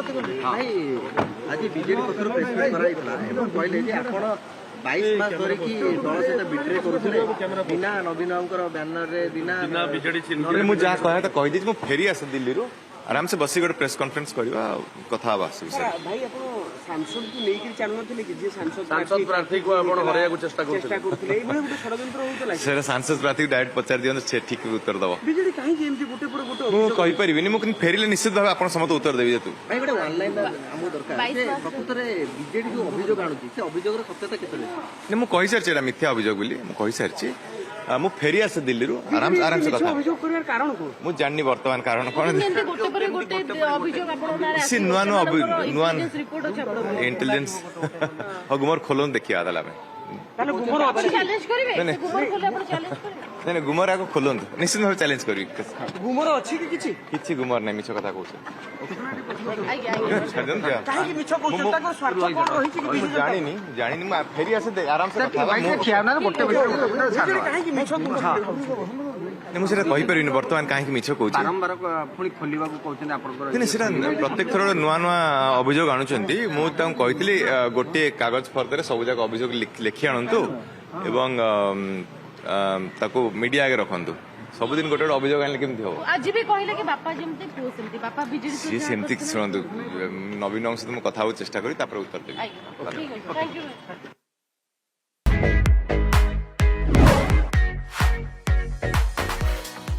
ଭାଇ ଆଜି ବିଜେଡି ପକ୍ଷରୁ ପ୍ରେସମିଟ୍ କରାଯାଇଥିଲା ଏବଂ କହିଲେ ଯେ ଆପଣ 22 ମାସ ଧରିକି ଦଳ ସହିତ ବିଟ୍ରେ କରୁଥିଲେ ବିନା ନବୀନ ବାବୁଙ୍କର ବ୍ୟାନରରେ ବିନା ବିଜେଡି ମୁଁ ଯାହା କହିବା କଥା କହିଦେଇଛି। ମୁଁ ଫେରି ଆସେ ଦିଲ୍ଲୀରୁ आराम से बस गोटे प्रेस कॉन्फ्रेंस करवा कथा भाई आप सांसद को लेकर चालुनथिले कि जे सांसद प्रार्थी को आपण हरेया चेष्टा करथले एबे गोटे षडयंत्र होतला सर सांसद प्रार्थी डायरेक्ट पचार दियन से ठीक उत्तर दबो बिजेडी काहे कि एमती गोटे पर गोटे मु कहि परिबिनी मु फेरिले निश्चित भाव आपण समस्त उत्तर देबी तू भाई गोटे ऑनलाइन हमु दरकार जे प्रकृतरे बीजेडी जो अभियोग आनुची से अभियोग र सत्यता केते ने मु कहि सारछि एटा मिथ्या अभियोग बोली मु कहि सारछि मु फेरी आसे दिल्ली रु आराम से कथा अभियोग करियार कारण को मु जाननी वर्तमान कारण कोन गोटे पर गोटे अभियोग आपण नारे सी नुआ रिपोर्ट अछि आपण इंटेलिजेंस गुमर खोलोन देखिया आदला में ताले गुमर अछि चैलेंज करिवे गुमर खोले आपण चैलेंज करिवे नहीं गुमर आको खोलोन निश्चित भाव चैलेंज करबी गुमर अछि कि किछि गुमर नै मिछ कथा कहू छजन जा काहे कि मिछ कहू ताको स्वार्थ कोन रही कि मु जानिनी मु फेरी आसे आराम से कथा मु खियाना गोटे बिजेडी काहे कि मिछ नहीं मुझे कही पारिनी वर्तमान कहीं मिछ कहूँ बारंबार पुणी खोलिबा को कहउछन आपनकर नहीं सेटा प्रत्येक थर नुआ नुआ अभियोग आणुचंती मु तांको कहितली गोटे कागज फर्दरे सब जाक अभियोग लिखि आणंतु एवं ताको मीडिया आगे रखंतु सबुदिन गोटे अभियोग आनले केमति हो आज भी कहले कि बापा जेमते पुओ सेमती बापा बिजेडी सी सेमति सुनंतु नवीन अंश तो मु कथा हो चेष्टा करी तापर उत्तर देबी थैंक यू